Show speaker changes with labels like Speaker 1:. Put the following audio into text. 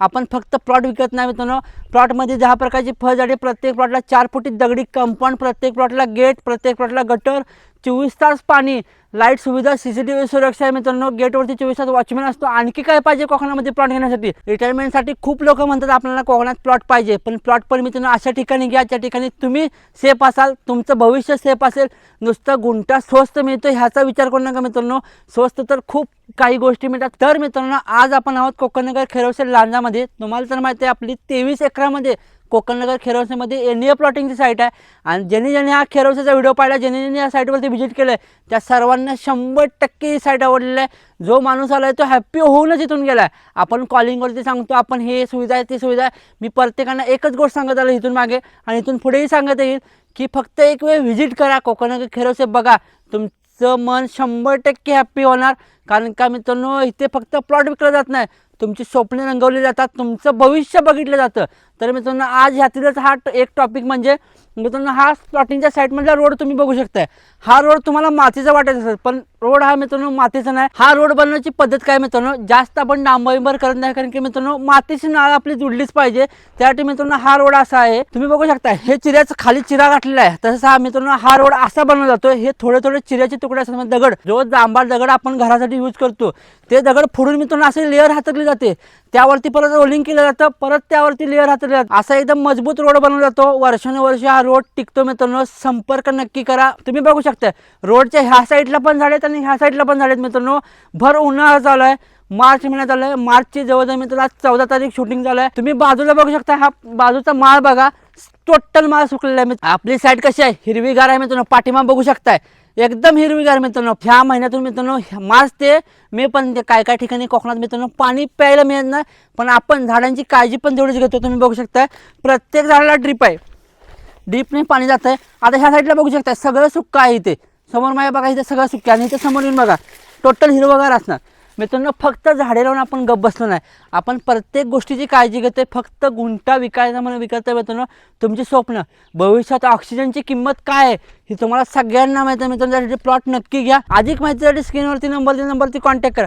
Speaker 1: आपण फक्त प्लॉट विकत नाही मित्रांनो, प्लॉटमध्ये 10 प्रकारची फळझाडे, प्रत्येक प्लॉटला 4 फुटी दगडी कंपाऊंड, प्रत्येक प्लॉटला गेट, प्रत्येक प्लॉटला गटर, 24 तास पाणी, लाईट सुविधा, सीसीटीव्ही सुरक्षा आहे मित्रांनो, गेटवरती 24 तास वॉचमॅन असतो। आणखी काय पाहिजे कोकणामध्ये प्लॉट घेण्यासाठी? रिटायरमेंटसाठी खूप लोक म्हणतात आपल्याला कोकणात प्लॉट पाहिजे, पण प्लॉट पण मित्रांनो अशा ठिकाणी घ्या ज्या ठिकाणी तुम्ही सेफ असाल, तुमचं भविष्य सेफ असेल। नुसतं गुंठा स्वस्त मिळतो ह्याचा विचार करू नका मित्रांनो, स्वस्त तर खूप काही गोष्टी मिळतात। तर मित्रांनो आज आपण आहोत कोकणनगर खेरवसे लांजामध्ये। तुम्हाला तर माहिती आहे आपली 23 एकरामध्ये कोकणनगर खेरवसेमध्ये एनए प्लॉटिंगची साईट आहे आणि ज्यांनी हा खेरवसेचा व्हिडिओ पाहिला, ज्यांनी या साईटवरती व्हिजिट केलं त्या सर्वांना 100% ही साईट आवडलेली आहे। जो माणूस आलाय तो हॅप्पी होऊनच इथून गेलाय। आपण कॉलिंगवरती सांगतो आपण हे सुविधा आहे ती सुविधा आहे, मी प्रत्येकांना एकच गोष्ट सांगत आलो इथून मागे आणि इथून पुढेही सांगत येईल की फक्त एक वेळ व्हिजिट करा कोकणनगर खेरवसे, बघा तुमचं मन 100% हॅप्पी होणार। कारण का मित्रांनो इथे फक्त प्लॉट विकला जात नाही, तुमची स्वप्ने रंगवली जातात, तुमचं भविष्य बघितलं जातं। तर मित्रांनो आज ह्यातीलच हा एक टॉपिक म्हणजे मित्रांनो हा प्लॉटिंगच्या साईटमधला रोड तुम्ही बघू शकताय। हा रोड तुम्हाला मातीचा वाटत असेल पण रोड हा मित्रांनो मातीचा नाही। हा रोड बनवण्याची पद्धत काय मित्रांनो, जास्त आपण डांबरीवर करत नाही, कारण की मित्रांनो मातीची नाळ आपली जुडलीच पाहिजे, त्यासाठी मित्रांनो हा रोड असा आहे। तुम्ही बघू शकता हे चिऱ्याचं खाली चिरा गाठलेला आहे, तसंच हा मित्रांनो हा रोड असा बनवला जातो। हे थोडे थोडे चिऱ्याचे तुकडे असतात, दगड जो जांभळा दगड आपण घरासाठी यूज करतो ते दगड फोडून मित्रांनो असे लेअर हातरली जाते, त्यावरती परत रोलिंग केलं जातं, परत त्यावरती लेअर हातरले जातात, असा एकदम मजबूत रोड बनवला जातो। वर्षानुवर्ष हा रोड टिकतो मित्रांनो, संपर्क नक्की करा। तुम्ही बघू शकता रोडच्या ह्या साईडला पण झाड आहेत आणि ह्या साईडला पण झाड आहेत मित्रांनो। भर उन्हाळा चालू आहे, मार्च महिन्यात आलाय, मार्चची जवळ मित्रांनो आज 14 तारीख शूटिंग चालू आहे। तुम्ही बाजूला बघू शकता हा बाजूचा माळ बघा, टोटल माळ सुकलेला आहे। आपली साईड कशी आहे, हिरवीगार आहे मित्रांनो, पाठीमाग बघू शकताय एकदम हिरवीगार मित्रांनो। ह्या महिन्यातून मित्रांनो मार्च ते मे पण काय काय ठिकाणी कोकणात मित्रांनो पाणी प्यायला मिळत नाही, पण आपण झाडांची काळजी पण तेवढीच घेतो। तुम्ही बघू शकता प्रत्येक झाडाला ड्रीप आहे, ड्रीपने पाणी जात आहे। आता ह्या साईडला बघू शकता सगळं सुक्का आहे, इथे समोर माझ्या बघा इथे सगळं सुक्का आहे आणि इथे समोर येऊन बघा टोटल हिरवगार असणार मित्रांनो। फक्त झाडे लावून आपण गप्प बसलो नाही, आपण प्रत्येक गोष्टीची काळजी घेते। फक्त गुंठा विकायचा म्हणून विकत मित्रांनो, तुमची स्वप्न भविष्यात ऑक्सिजनची किंमत काय आहे ही तुम्हाला सगळ्यांना माहिती आहे मित्रांनो। त्यासाठी प्लॉट नक्की घ्या, अधिक माहितीसाठी स्क्रीनवरती नंबरवरती कॉन्टॅक्ट करा।